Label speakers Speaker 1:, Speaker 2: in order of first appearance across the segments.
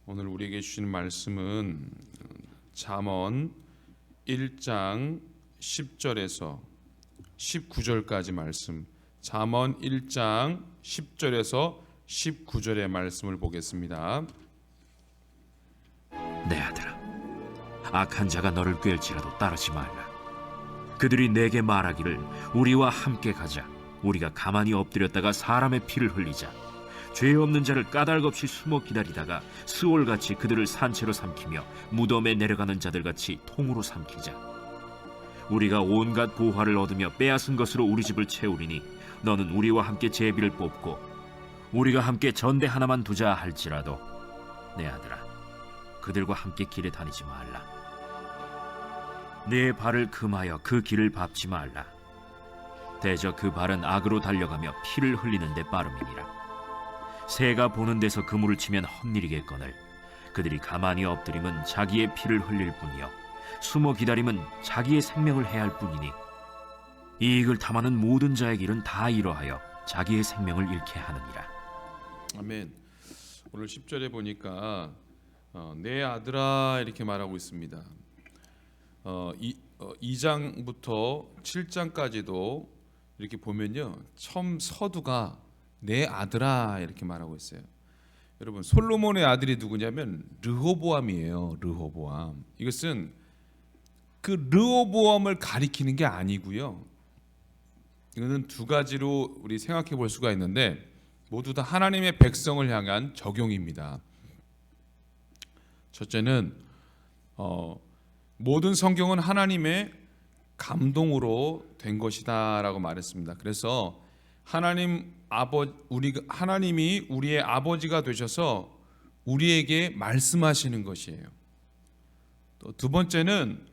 Speaker 1: 오늘 우리에게 주시는 말씀은 잠언 1장 10절에서 19절까지 말씀, 잠언 1장 10절에서 19절의 말씀을 보겠습니다.
Speaker 2: 내 아들아, 악한 자가 너를 꿰을지라도 따르지 말라. 그들이 내게 말하기를 우리와 함께 가자. 우리가 가만히 엎드렸다가 사람의 피를 흘리자. 죄 없는 자를 까닭없이 숨어 기다리다가 스올같이 그들을 산채로 삼키며 무덤에 내려가는 자들같이 통으로 삼키자. 우리가 온갖 보화를 얻으며 빼앗은 것으로 우리 집을 채우리니 너는 우리와 함께 제비를 뽑고 우리가 함께 전대 하나만 두자 할지라도 내 아들아, 그들과 함께 길에 다니지 말라. 네 발을 금하여 그 길을 밟지 말라. 대저 그 발은 악으로 달려가며 피를 흘리는 데 빠름이니라. 새가 보는 데서 그물을 치면 헛일이겠거늘 그들이 가만히 엎드림은 자기의 피를 흘릴 뿐이요 숨어 기다림은 자기의 생명을 해할 뿐이니 이익을 탐하는 모든 자의 길은 다 이러하여 자기의 생명을 잃게 하느니라.
Speaker 1: 아멘. 오늘 10절에 보니까 내 아들아 이렇게 말하고 있습니다. 2장부터 7장까지도 이렇게 보면요, 처음 서두가 내 아들아 이렇게 말하고 있어요. 여러분, 솔로몬의 아들이 누구냐면 르호보암이에요. 르호보암. 이것은 그 르호보암을 가리키는 게 아니고요, 이거는 두 가지로 우리 생각해 볼 수가 있는데 모두 다 하나님의 백성을 향한 적용입니다. 첫째는 모든 성경은 하나님의 감동으로 된 것이다라고 말했습니다. 그래서 하나님이 우리의 아버지가 되셔서 우리에게 말씀하시는 것이에요. 또 두 번째는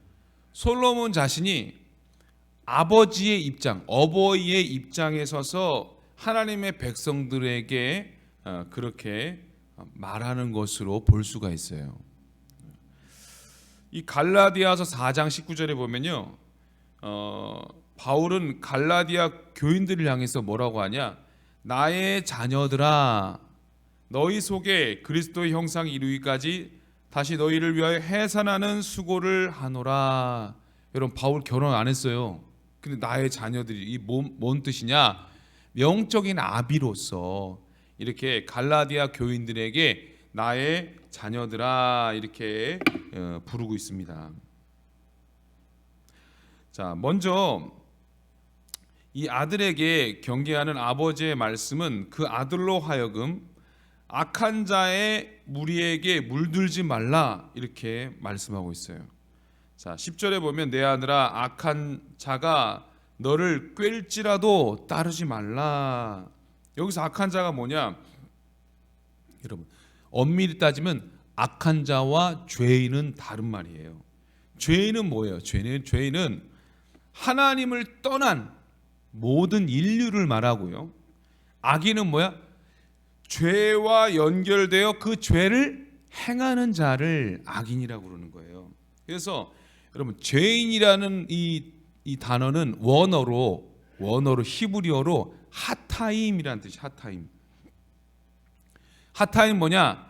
Speaker 1: 솔로몬 자신이 아버지의 입장, 어버이의 입장에 서서 하나님의 백성들에게 그렇게 말하는 것으로 볼 수가 있어요. 이 갈라디아서 4장 19절에 보면요, 바울은 갈라디아 교인들을 향해서 뭐라고 하냐? 나의 자녀들아, 너희 속에 그리스도의 형상이 이루기까지 다시 너희를 위하여 해산하는 수고를 하노라. 여러분, 바울 결혼 안 했어요. 근데 나의 자녀들이 이 뭔 뜻이냐? 영적인 아비로서 이렇게 갈라디아 교인들에게 나의 자녀들아 이렇게 부르고 있습니다. 자, 먼저 이 아들에게 경계하는 아버지의 말씀은 그 아들로 하여금 악한 자의 무리에게 물들지 말라 이렇게 말씀하고 있어요. 자, 10절에 보면 내 아들아, 악한 자가 너를 꿰을지라도 따르지 말라. 여기서 악한 자가 뭐냐? 여러분, 엄밀히 따지면 악한 자와 죄인은 다른 말이에요. 죄인은 뭐예요? 죄인은 하나님을 떠난 모든 인류를 말하고요, 악인은 뭐야? 죄와 연결되어 그 죄를 행하는 자를 악인이라고 그러는 거예요. 그래서 여러분, 죄인이라는 이 단어는 원어로 히브리어로 하타임이라는 뜻이 하타임. 하타임 뭐냐?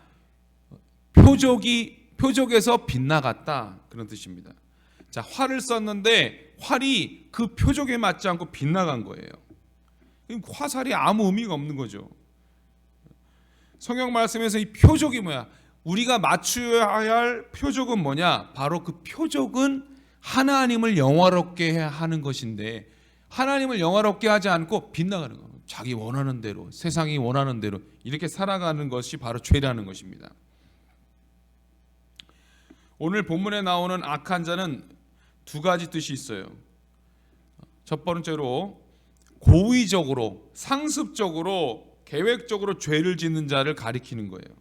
Speaker 1: 표적에서 빗나갔다 그런 뜻입니다. 자, 활을 썼는데 활이 그 표적에 맞지 않고 빗나간 거예요. 화살이 아무 의미가 없는 거죠. 성경 말씀에서 이 표적이 뭐야? 우리가 맞춰야 할 표적은 뭐냐? 바로 그 표적은 하나님을 영화롭게 하는 것인데, 하나님을 영화롭게 하지 않고 빗나가는 거예요. 자기 원하는 대로, 세상이 원하는 대로 이렇게 살아가는 것이 바로 죄라는 것입니다. 오늘 본문에 나오는 악한 자는 두 가지 뜻이 있어요. 첫 번째로 고의적으로, 상습적으로, 계획적으로 죄를 짓는 자를 가리키는 거예요.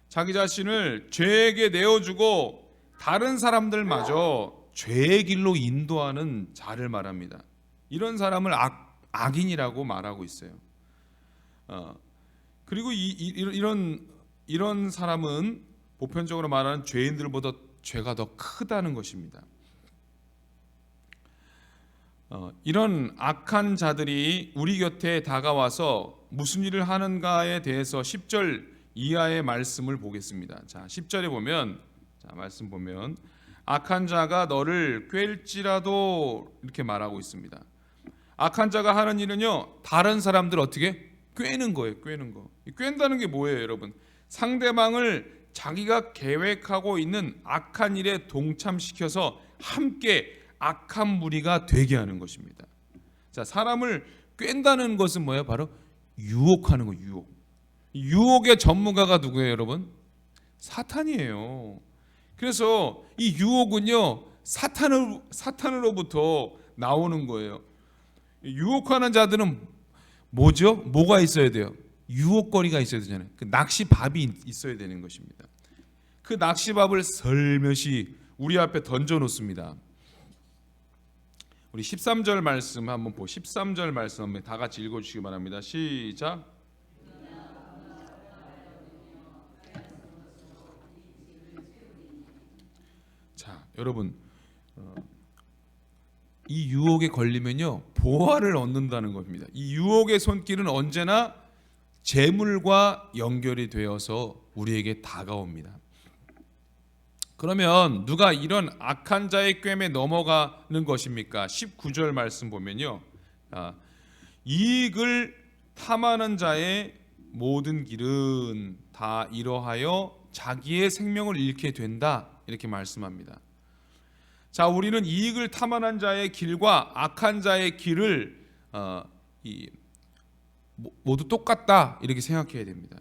Speaker 1: 자기 자신을 죄에게 내어주고 다른 사람들마저 죄의 길로 인도하는 자를 말합니다. 이런 사람을 악인이라고 말하고 있어요. 그리고 이런 사람은 보편적으로 말하는 죄인들보다 죄가 더 크다는 것입니다. 이런 악한 자들이 우리 곁에 다가와서 무슨 일을 하는가에 대해서 10절 이하의 말씀을 보겠습니다. 자, 10절에 보면, 자, 말씀 보면 악한 자가 너를 꿰일지라도 이렇게 말하고 있습니다. 악한 자가 하는 일은요, 다른 사람들 어떻게 꿰는 거예요. 꿰는 거. 꿰는다는 게 뭐예요, 여러분? 상대방을 자기가 계획하고 있는 악한 일에 동참시켜서 함께 악한 무리가 되게 하는 것입니다. 자, 사람을 꿰는다는 것은 뭐예요? 바로 유혹하는 거, 유혹. 유혹의 전문가가 누구예요, 여러분? 사탄이에요. 그래서 이 유혹은요, 사탄으로부터 나오는 거예요. 유혹하는 자들은 뭐죠? 뭐가 있어야 돼요? 유혹거리가 있어야 되잖아요. 그 낚시밥이 있어야 되는 것입니다. 그 낚시밥을 살며시 우리 앞에 던져 놓습니다. 우리 13절 말씀 한번 13절 말씀 한번 다 같이 읽어 주시기 바랍니다. 시작. 자, 여러분, 이 유혹에 걸리면요, 보화를 얻는다는 겁니다. 이 유혹의 손길은 언제나 재물과 연결이 되어서 우리에게 다가옵니다. 그러면 누가 이런 악한 자의 꿰매 넘어가는 것입니까? 19절 말씀 보면요, 이익을 탐하는 자의 모든 길은 다 이러하여 자기의 생명을 잃게 된다, 이렇게 말씀합니다. 자, 우리는 이익을 탐하는 자의 길과 악한 자의 길을 모두 똑같다, 이렇게 생각해야 됩니다.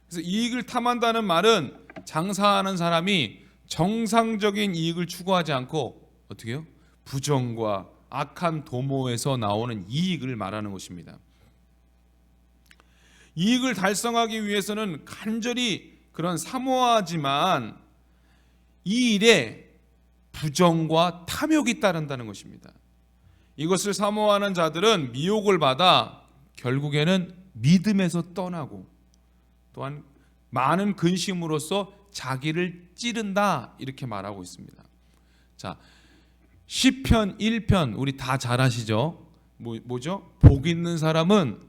Speaker 1: 그래서 이익을 탐한다는 말은 장사하는 사람이 정상적인 이익을 추구하지 않고 어떻게 해요? 부정과 악한 도모에서 나오는 이익을 말하는 것입니다. 이익을 달성하기 위해서는 간절히 그런 사모하지만 이 일에 부정과 탐욕이 따른다는 것입니다. 이것을 사모하는 자들은 미혹을 받아 결국에는 믿음에서 떠나고 또한 많은 근심으로써 자기를 찌른다, 이렇게 말하고 있습니다. 자, 시편 1편 우리 다 잘 아시죠? 뭐죠? 복 있는 사람은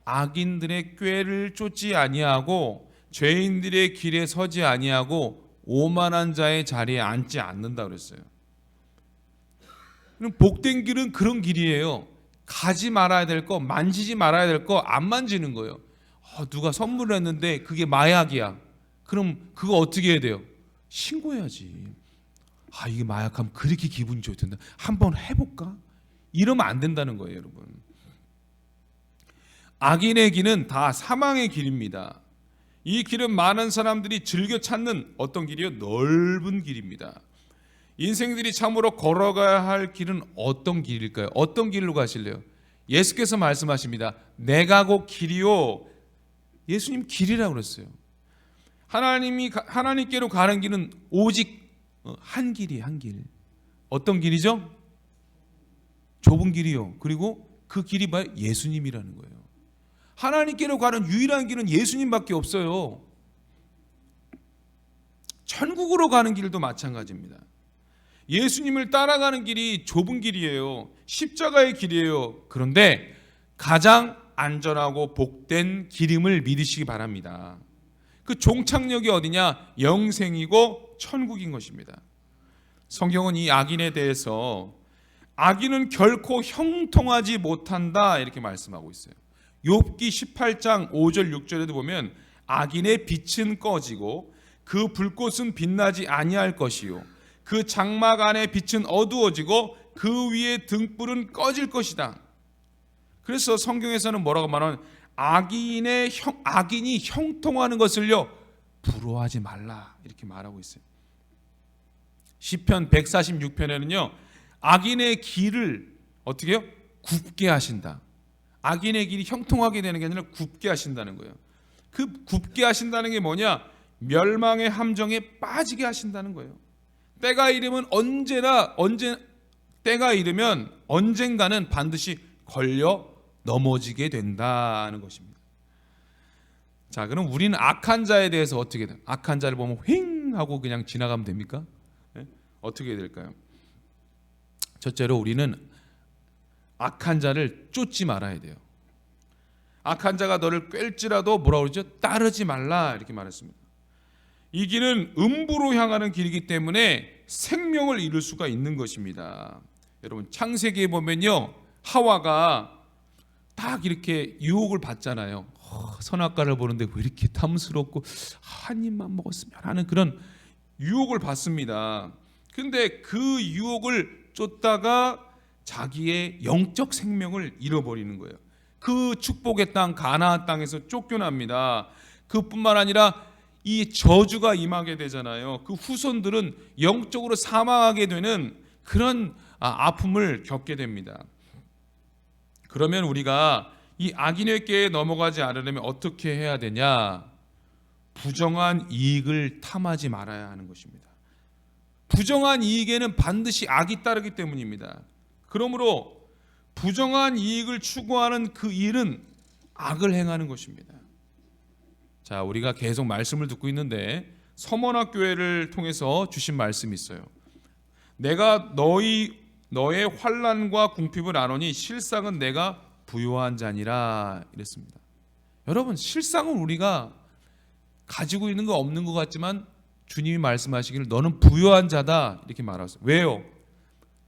Speaker 1: 악인들의 꾀를 쫓지 아니하고 죄인들의 길에 서지 아니하고 오만한 자의 자리에 앉지 않는다 그랬어요. 그럼 복된 길은 그런 길이에요. 가지 말아야 될 거, 만지지 말아야 될 거 안 만지는 거예요. 누가 선물을 했는데 그게 마약이야. 그럼 그거 어떻게 해야 돼요? 신고해야지. 이게 마약하면 그렇게 기분이 좋을 텐데 한번 해볼까? 이러면 안 된다는 거예요, 여러분. 악인의 길은 다 사망의 길입니다. 이 길은 많은 사람들이 즐겨 찾는 어떤 길이요? 넓은 길입니다. 인생들이 참으로 걸어가야 할 길은 어떤 길일까요? 어떤 길로 가실래요? 예수께서 말씀하십니다. 내가 곧 길이요. 예수님 길이라고 그랬어요. 하나님께로 가는 길은 오직 한 길이에요, 한 길. 어떤 길이죠? 좁은 길이요. 그리고 그 길이 바로 예수님이라는 거예요. 하나님께로 가는 유일한 길은 예수님밖에 없어요. 천국으로 가는 길도 마찬가지입니다. 예수님을 따라가는 길이 좁은 길이에요. 십자가의 길이에요. 그런데 가장 안전하고 복된 길임을 믿으시기 바랍니다. 그 종착역이 어디냐? 영생이고 천국인 것입니다. 성경은 이 악인에 대해서 악인은 결코 형통하지 못한다, 이렇게 말씀하고 있어요. 욥기 18장 5절 6절에도 보면 악인의 빛은 꺼지고 그 불꽃은 빛나지 아니할 것이요 그 장막 안의 빛은 어두워지고 그 위에 등불은 꺼질 것이다. 그래서 성경에서는 뭐라고 말하면 악인이 형통하는 것을요 부러워하지 말라, 이렇게 말하고 있어요. 시편 146편에는요 악인의 길을 어떻게 해요? 굽게 하신다. 악인의 길이 형통하게 되는 게 아니라 굽게 하신다는 거예요. 그 굽게 하신다는 게 뭐냐? 멸망의 함정에 빠지게 하신다는 거예요. 때가 이르면 언젠가는 반드시 걸려 넘어지게 된다는 것입니다. 자, 그럼 우리는 악한 자에 대해서 어떻게 돼요? 악한 자를 보면 휑 하고 그냥 지나가면 됩니까? 네? 어떻게 될까요? 첫째로 우리는 악한 자를 쫓지 말아야 돼요. 악한 자가 너를 꿰일지라도 뭐라고 그러죠? 따르지 말라 이렇게 말했습니다. 이 길은 음부로 향하는 길이기 때문에 생명을 잃을 수가 있는 것입니다. 여러분 창세기에 보면요, 하와가 딱 이렇게 유혹을 받잖아요. 선악과를 보는데 왜 이렇게 탐스럽고 한 입만 먹었으면 하는 그런 유혹을 받습니다. 근데 그 유혹을 쫓다가 자기의 영적 생명을 잃어버리는 거예요. 그 축복의 땅 가나안 땅에서 쫓겨납니다. 그뿐만 아니라 이 저주가 임하게 되잖아요. 그 후손들은 영적으로 사망하게 되는 그런 아픔을 겪게 됩니다. 그러면 우리가 이 악인의 꾀에 넘어가지 않으려면 어떻게 해야 되냐? 부정한 이익을 탐하지 말아야 하는 것입니다. 부정한 이익에는 반드시 악이 따르기 때문입니다. 그러므로 부정한 이익을 추구하는 그 일은 악을 행하는 것입니다. 자, 우리가 계속 말씀을 듣고 있는데 서머나 교회를 통해서 주신 말씀이 있어요. 내가 너의 환난과 궁핍을 아노니 실상은 내가 부요한 자니라 이랬습니다. 여러분 실상은 우리가 가지고 있는 거 없는 것 같지만 주님이 말씀하시기를 너는 부요한 자다 이렇게 말하셨어요. 왜요?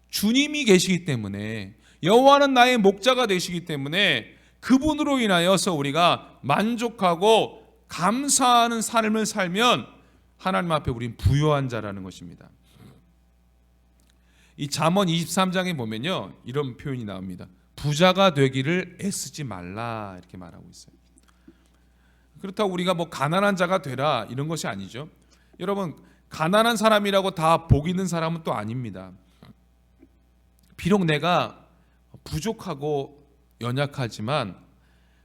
Speaker 1: 주님이 계시기 때문에, 여호와는 나의 목자가 되시기 때문에 그분으로 인하여서 우리가 만족하고 감사하는 삶을 살면 하나님 앞에 우리는 부요한 자라는 것입니다. 이 잠언 23장에 보면요 이런 표현이 나옵니다. 부자가 되기를 애쓰지 말라 이렇게 말하고 있어요. 그렇다고 우리가 뭐 가난한 자가 되라 이런 것이 아니죠. 여러분 가난한 사람이라고 다 복 있는 사람은 또 아닙니다. 비록 내가 부족하고 연약하지만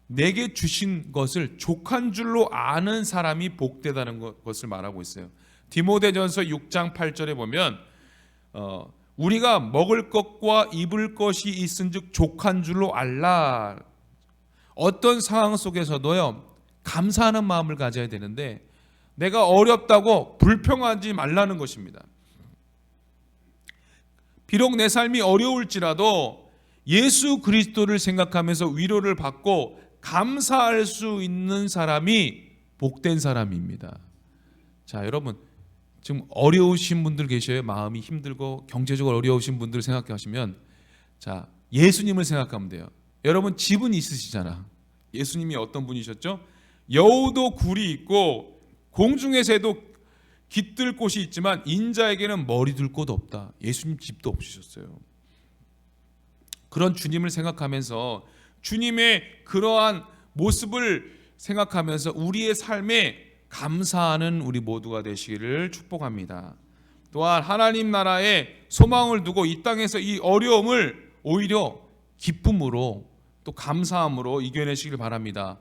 Speaker 1: 내게 주신 것을 족한 줄로 아는 사람이 복되다는 것을 말하고 있어요. 디모데전서 6장 8절에 보면 우리가 먹을 것과 입을 것이 있은즉 족한 줄로 알라. 어떤 상황 속에서도요 감사하는 마음을 가져야 되는데 내가 어렵다고 불평하지 말라는 것입니다. 비록 내 삶이 어려울지라도 예수 그리스도를 생각하면서 위로를 받고 감사할 수 있는 사람이 복된 사람입니다. 자, 여러분 지금 어려우신 분들 계셔요. 마음이 힘들고 경제적으로 어려우신 분들 생각하시면 자, 예수님을 생각하면 돼요. 여러분 집은 있으시잖아. 예수님이 어떤 분이셨죠? 여우도 굴이 있고 공중의 새도 깃들 곳이 있지만 인자에게는 머리 둘 곳 없다. 예수님 집도 없으셨어요. 그런 주님을 생각하면서 주님의 그러한 모습을 생각하면서 우리의 삶에 감사하는 우리 모두가 되시기를 축복합니다. 또한 하나님 나라에 소망을 두고 이 땅에서 이 어려움을 오히려 기쁨으로 또 감사함으로 이겨내시길 바랍니다.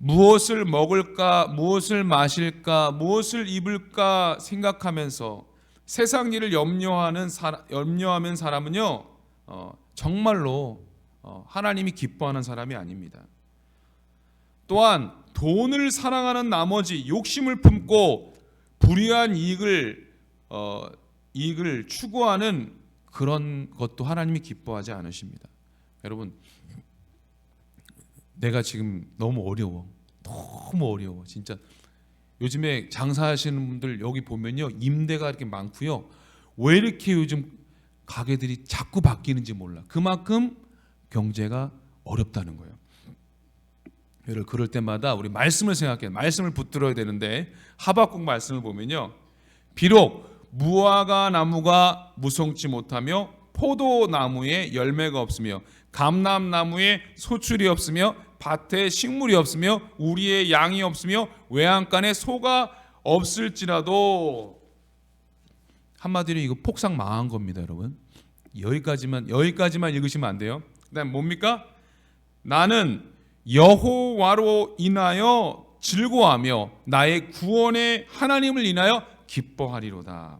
Speaker 1: 무엇을 먹을까, 무엇을 마실까, 무엇을 입을까 생각하면서 세상 일을 염려하면 사람은요 정말로 하나님이 기뻐하는 사람이 아닙니다. 또한 돈을 사랑하는 나머지 욕심을 품고 불의한 이익을 추구하는 그런 것도 하나님이 기뻐하지 않으십니다. 여러분 내가 지금 너무 어려워. 진짜 요즘에 장사하시는 분들 여기 보면요 임대가 이렇게 많고요. 왜 이렇게 요즘 가게들이 자꾸 바뀌는지 몰라. 그만큼 경제가 어렵다는 거예요. 여러분 그럴 때마다 우리 말씀을 생각해요. 말씀을 붙들어야 되는데 하박국 말씀을 보면요. 비록 무화과 나무가 무성치 못하며 포도나무에 열매가 없으며 감람나무에 소출이 없으며 밭에 식물이 없으며 우리의 양이 없으며 외양간에 소가 없을지라도, 한마디로 이거 폭삭 망한 겁니다, 여러분. 여기까지만 읽으시면 안 돼요. 그다음 뭡니까? 나는 여호와로 인하여 즐거워하며 나의 구원의 하나님을 인하여 기뻐하리로다.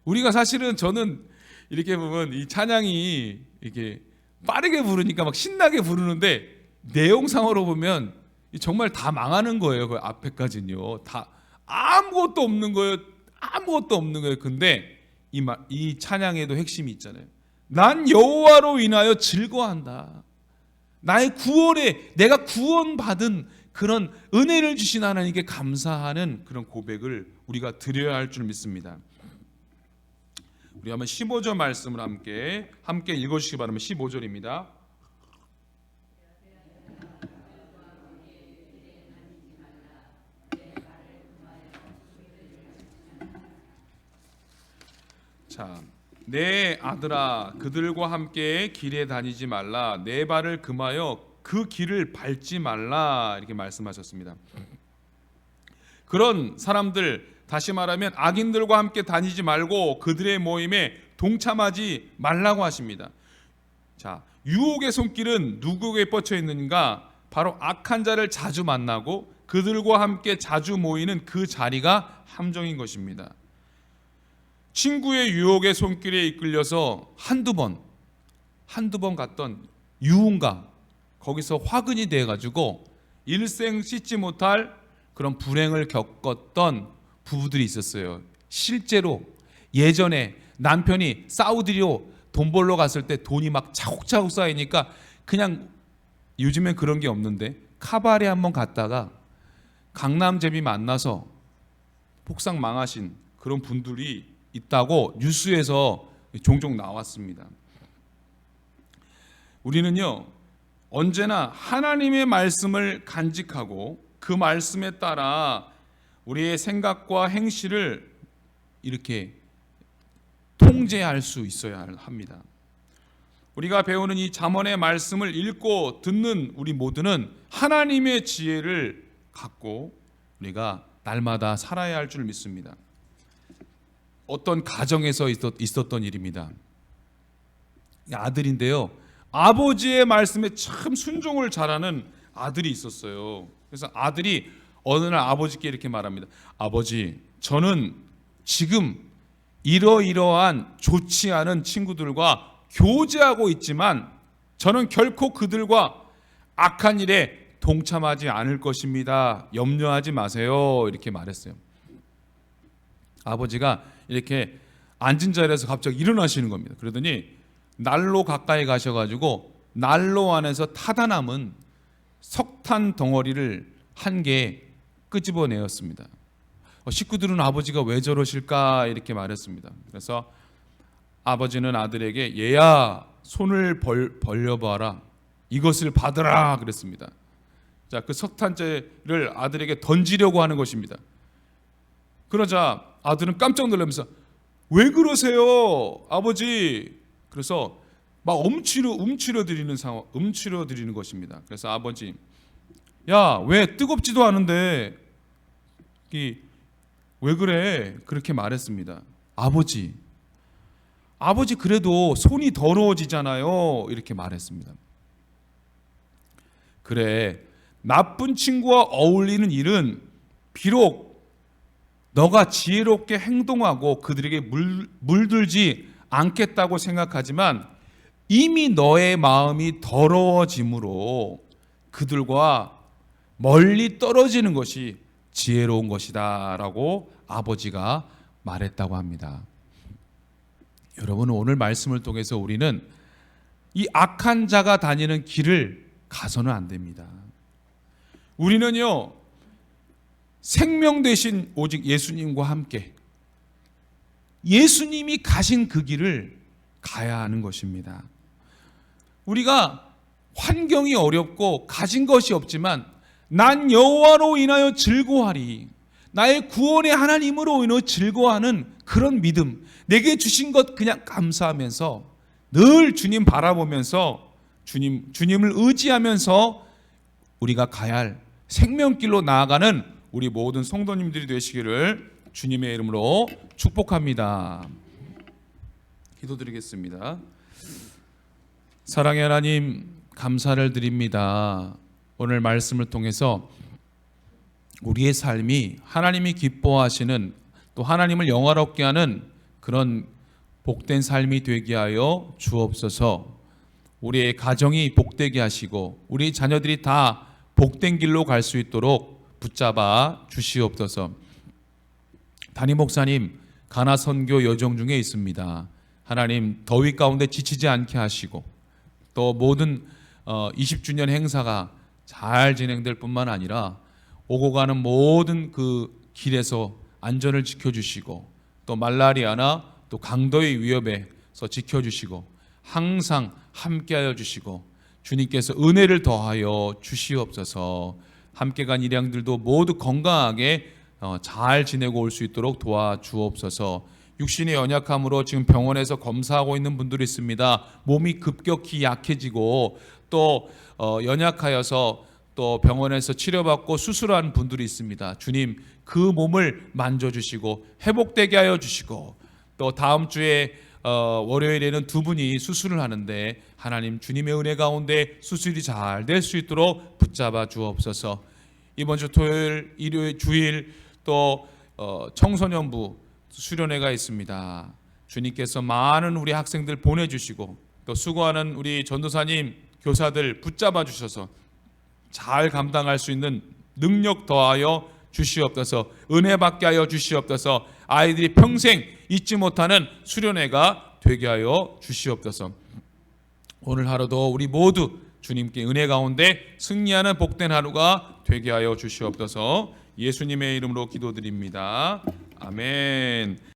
Speaker 1: 우리가 사실은 저는 이렇게 보면 이 찬양이 이렇게 빠르게 부르니까 막 신나게 부르는데 내용상으로 보면 정말 다 망하는 거예요. 그 앞에까지는요. 다 아무것도 없는 거예요. 근데 이 찬양에도 핵심이 있잖아요. 난 여호와로 인하여 즐거워한다. 나의 구원에 내가 구원받은 그런 은혜를 주신 하나님께 감사하는 그런 고백을 우리가 드려야 할 줄 믿습니다. 우리 한번 15절 말씀을 함께 읽어주시기 바랍니다. 15절입니다. 자, 내 아들아 그들과 함께 길에 다니지 말라. 내 발을 금하여 그 길을 밟지 말라. 이렇게 말씀하셨습니다. 그런 사람들, 다시 말하면 악인들과 함께 다니지 말고 그들의 모임에 동참하지 말라고 하십니다. 자, 유혹의 손길은 누구에게 뻗쳐 있는가? 바로 악한 자를 자주 만나고 그들과 함께 자주 모이는 그 자리가 함정인 것입니다. 친구의 유혹의 손길에 이끌려서 한두 번 갔던 유흥가, 거기서 화근이 돼가지고 일생 씻지 못할 그런 불행을 겪었던 부부들이 있었어요. 실제로 예전에 남편이 사우디로 돈 벌러 갔을 때 돈이 막 차곡차곡 쌓이니까 그냥, 요즘엔 그런 게 없는데 카바레 한번 갔다가 강남제비 만나서 폭삭 망하신 그런 분들이 있다고 뉴스에서 종종 나왔습니다. 우리는요, 언제나 하나님의 말씀을 간직하고 그 말씀에 따라 우리의 생각과 행실을 이렇게 통제할 수 있어야 합니다. 우리가 배우는 이 잠언의 말씀을 읽고 듣는 우리 모두는 하나님의 지혜를 갖고 우리가 날마다 살아야 할 줄 믿습니다. 어떤 가정에서 있었던 일입니다. 아들인데요, 아버지의 말씀에 참 순종을 잘하는 아들이 있었어요. 그래서 아들이 어느 날 아버지께 이렇게 말합니다. 아버지, 저는 지금 이러이러한 좋지 않은 친구들과 교제하고 있지만 저는 결코 그들과 악한 일에 동참하지 않을 것입니다. 염려하지 마세요. 이렇게 말했어요. 아버지가 이렇게 앉은 자리에서 갑자기 일어나시는 겁니다. 그러더니 난로 가까이 가셔가지고 난로 안에서 타다 남은 석탄 덩어리를 한 개 끄집어내었습니다. 식구들은 아버지가 왜 저러실까 이렇게 말했습니다. 그래서 아버지는 아들에게 얘야 손을 벌려봐라, 이것을 받으라 그랬습니다. 자, 그 석탄재를 아들에게 던지려고 하는 것입니다. 그러자 아들은 깜짝 놀라면서 왜 그러세요 아버지? 그래서 막 움츠려 드리는 것입니다. 그래서 아버지, 야, 왜 뜨겁지도 않은데 왜 그래? 그렇게 말했습니다. 아버지 그래도 손이 더러워지잖아요. 이렇게 말했습니다. 그래, 나쁜 친구와 어울리는 일은 비록 너가 지혜롭게 행동하고 그들에게 물들지 않겠다고 생각하지만 이미 너의 마음이 더러워짐으로 그들과 멀리 떨어지는 것이 지혜로운 것이다 라고 아버지가 말했다고 합니다. 여러분, 오늘 말씀을 통해서 우리는 이 악한 자가 다니는 길을 가서는 안 됩니다. 우리는요, 생명 되신 오직 예수님과 함께 예수님이 가신 그 길을 가야 하는 것입니다. 우리가 환경이 어렵고 가진 것이 없지만 난 여호와로 인하여 즐거워하리, 나의 구원의 하나님으로 인하여 즐거워하는 그런 믿음, 내게 주신 것 그냥 감사하면서 늘 주님 바라보면서 주님을 의지하면서 우리가 가야 할 생명길로 나아가는 우리 모든 성도님들이 되시기를 주님의 이름으로 축복합니다. 기도드리겠습니다. 사랑의 하나님, 감사를 드립니다. 오늘 말씀을 통해서 우리의 삶이 하나님이 기뻐하시는, 또 하나님을 영화롭게 하는 그런 복된 삶이 되게 하여 주옵소서. 우리의 가정이 복되게 하시고 우리 자녀들이 다 복된 길로 갈 수 있도록 붙잡아 주시옵소서. 담임 목사님 가나 선교 여정 중에 있습니다. 하나님, 더위 가운데 지치지 않게 하시고 또 모든 20주년 행사가 잘 진행될 뿐만 아니라 오고 가는 모든 그 길에서 안전을 지켜주시고 또 말라리아나 또 강도의 위협에서 지켜주시고 항상 함께하여 주시고 주님께서 은혜를 더하여 주시옵소서. 함께 간 일양들도 모두 건강하게 잘 지내고 올 수 있도록 도와주옵소서. 육신의 연약함으로 지금 병원에서 검사하고 있는 분들이 있습니다. 몸이 급격히 약해지고 또 연약하여서 또 병원에서 치료받고 수술한 분들이 있습니다. 주님, 그 몸을 만져주시고 회복되게 하여 주시고 또 다음 주에 월요일에는 두 분이 수술을 하는데 하나님 주님의 은혜 가운데 수술이 잘 될 수 있도록 붙잡아 주옵소서. 이번 주 토요일, 일요일, 주일 또 청소년부 수련회가 있습니다. 주님께서 많은 우리 학생들 보내주시고 또 수고하는 우리 전도사님, 교사들 붙잡아 주셔서 잘 감당할 수 있는 능력 더하여 주시옵소서. 은혜 받게 하여 주시옵소서. 아이들이 평생 잊지 못하는 수련회가 되게 하여 주시옵소서. 오늘 하루도 우리 모두 주님께 은혜 가운데 승리하는 복된 하루가 되게 하여 주시옵소서. 예수님의 이름으로 기도드립니다. 아멘.